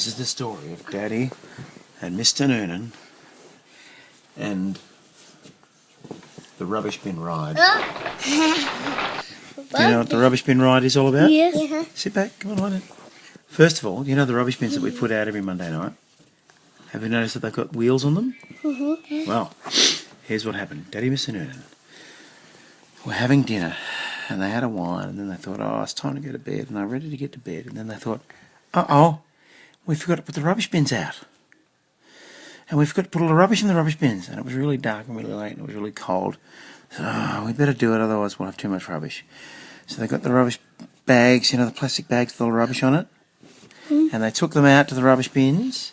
is the story of Daddy and Mr. Noonan and the rubbish bin ride. Do you know what the rubbish bin ride is all about? Yes. Sit back, come on, line it. First of all, you know the rubbish bins that we put out every Monday night? Have you noticed that they've got wheels on them? Mm-hmm. Well, here's what happened. Daddy and Mr. Noonan were having dinner and they had a wine and then they thought, oh, it's time to go to bed, and they were ready to get to bed, and then they thought, uh-oh, we forgot to put the rubbish bins out. And we forgot to put all the rubbish in the rubbish bins. And it was really dark and really late and it was really cold. So, oh, we better do it, otherwise we'll have too much rubbish. So they got the rubbish bags, you know, the plastic bags with all the rubbish on it. And they took them out to the rubbish bins,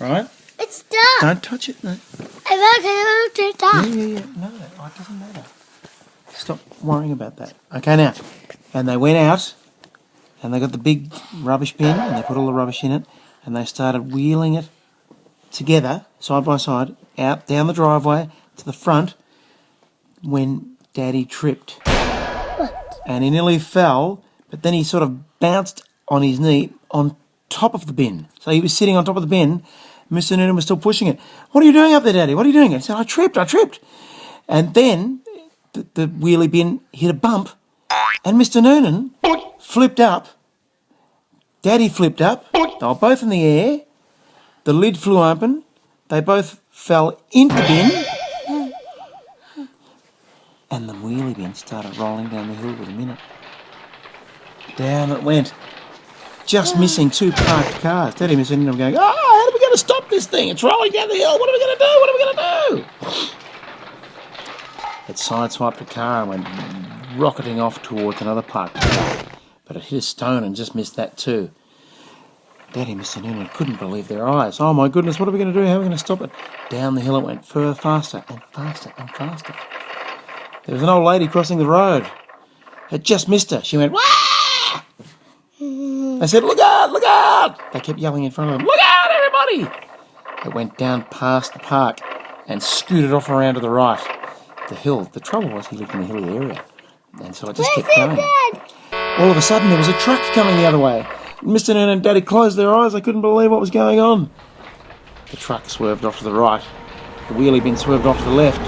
right? It's dark. Don't touch it, no. It's dark. Yeah. No, it doesn't matter. Stop worrying about that. Okay, now. And they went out and they got the big rubbish bin and they put all the rubbish in it and they started wheeling it together, side by side, out down the driveway to the front when Daddy tripped. What? And he nearly fell, but then he sort of bounced on his knee on top of the bin. So he was sitting on top of the bin. Mr. Noonan was still pushing it. What are you doing up there, Daddy? What are you doing? He said, I tripped. And then the wheelie bin hit a bump and Mr. Noonan flipped up. Daddy flipped up. They were both in the air. The lid flew open. They both fell into the bin. And the wheelie bin started rolling down the hill with him in it. Down it went. Just missing two parked cars. Daddy and Mr. Noonan going, oh, how are we going to stop this thing? It's rolling down the hill. What are we going to do? It sideswiped a car and went rocketing off towards another parked car. But it hit a stone and just missed that too. Daddy and Mr. Noonan couldn't believe their eyes. Oh my goodness, what are we going to do? How are we going to stop it? Down the hill it went faster and faster and faster. There was an old lady crossing the road. It just missed her. She went, wah! They said, look out, look out! They kept yelling in front of them, look out, everybody! It went down past the park and scooted off around to the right. The hill. The trouble was he lived in a hilly area. And so it just kept going. All of a sudden there was a truck coming the other way. Mr. Noonan and Daddy closed their eyes. They couldn't believe what was going on. The truck swerved off to the right. The wheelie bin swerved off to the left.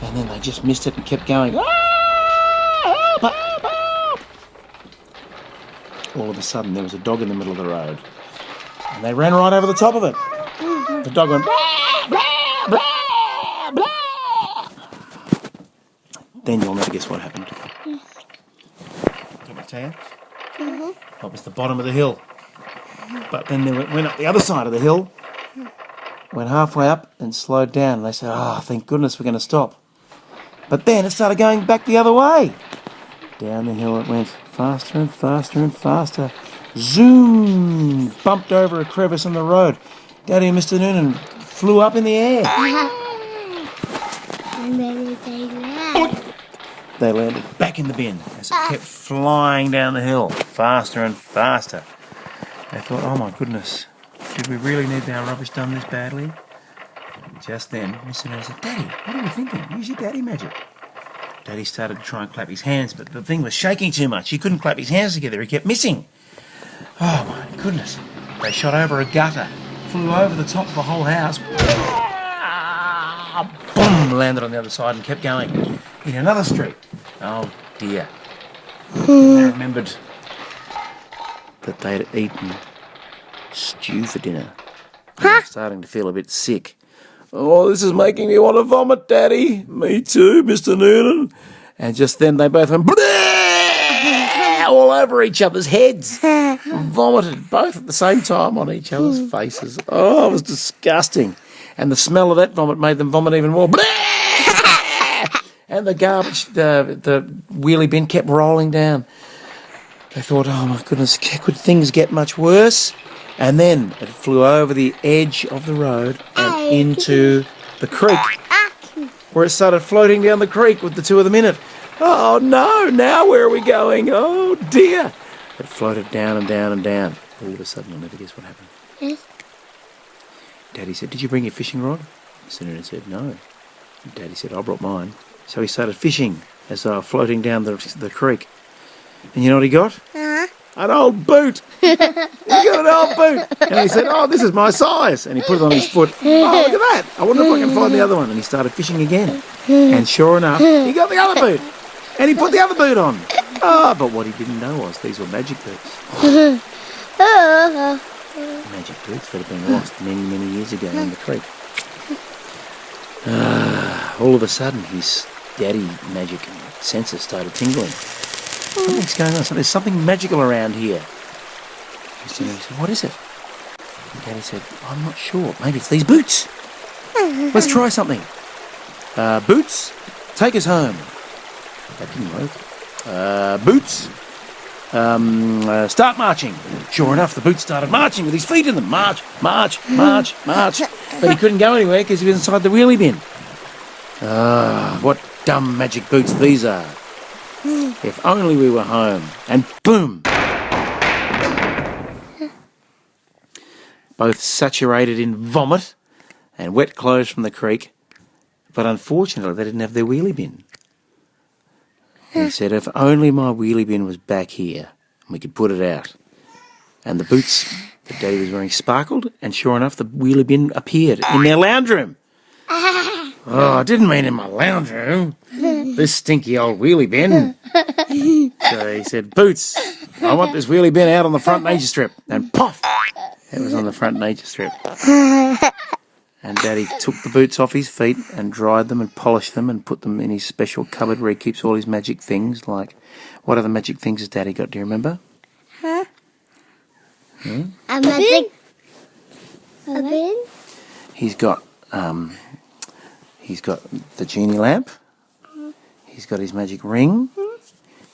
And then they just missed it and kept going. Ah, help, help, help. All of a sudden there was a dog in the middle of the road. And they ran right over the top of it. The dog went blah, blah, blah, blah. Then you'll never guess what happened. Do you want me to tell you? That was the bottom of the hill. But then they went up the other side of the hill, went halfway up and slowed down. And they said, oh, thank goodness we're going to stop. But then it started going back the other way. Down the hill it went faster and faster and faster. Zoom! Bumped over a crevice in the road. Daddy and Mr. Noonan flew up in the air. And then they left. They landed back in the bin as it kept flying down the hill, faster and faster. They thought, oh my goodness, did we really need our rubbish done this badly? Just then, Mr. Noonan said, Daddy, what are you thinking? Use your daddy magic. Daddy started to try and clap his hands, but the thing was shaking too much. He couldn't clap his hands together. He kept missing. Oh my goodness. They shot over a gutter, flew over the top of the whole house. Boom! Landed on the other side and kept going. In another street. Oh dear. They remembered that they'd eaten stew for dinner. They were starting to feel a bit sick. Oh, this is making me want to vomit, Daddy. Me too, Mr. Noonan. And just then they both went all over each other's heads. Vomited both at the same time on each other's faces. Oh, it was disgusting. And the smell of that vomit made them vomit even more. And the garbage, the wheelie bin kept rolling down. They thought, oh my goodness, could things get much worse? And then it flew over the edge of the road and into the creek, where it started floating down the creek with the two of them in it. Oh no, now where are we going? Oh dear. It floated down and down and down. All of a sudden, I'll never guess what happened. Yes. Daddy said, did you bring your fishing rod? Mr. Noonan said, no. Daddy said, I brought mine. So he started fishing as they were floating down the creek. And you know what he got? an old boot. You got an old boot. And he said, oh, this is my size. And he put it on his foot. Oh, look at that. I wonder if I can find the other one. And he started fishing again. And sure enough, he got the other boot. And he put the other boot on. Oh, but what he didn't know was these were magic boots. Magic boots that had been lost many, many years ago in the creek. All of a sudden, his daddy magic senses started tingling. Something's going on. So there's something magical around here. He said, what is it? And Daddy said, I'm not sure. Maybe it's these boots. Let's try something. Boots, take us home. That didn't work. Boots, start marching. Sure enough, the boots started marching with his feet in them. March, march, march, march. But he couldn't go anywhere because he was inside the wheelie bin. What dumb magic boots these are. If only we were home. And boom! Both saturated in vomit and wet clothes from the creek. But unfortunately, they didn't have their wheelie bin. And he said, if only my wheelie bin was back here and we could put it out. And the boots that Daddy was wearing sparkled, and sure enough, the wheelie bin appeared in their lounge room. Oh, I didn't mean in my lounge room. This stinky old wheelie bin. So he said, Boots, I want this wheelie bin out on the front nature strip. And poof, it was on the front nature strip. And Daddy took the boots off his feet and dried them and polished them and put them in his special cupboard where he keeps all his magic things. Like, what other magic things has Daddy got? Do you remember? Huh? Hmm? A magic... A bin? He's got the genie lamp. He's got his magic ring.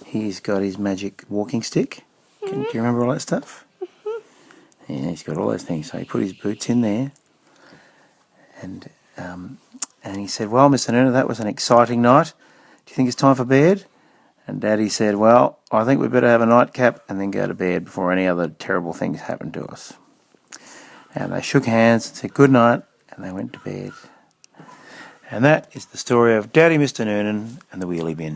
He's got his magic walking stick. Do you remember all that stuff? Yeah, he's got all those things. So he put his boots in there. And he said, well, Mr. Noonan, that was an exciting night. Do you think it's time for bed? And Daddy said, well, I think we better have a nightcap and then go to bed before any other terrible things happen to us. And they shook hands and said good night, and they went to bed. And that is the story of Daddy Mr. Noonan and the wheelie bin.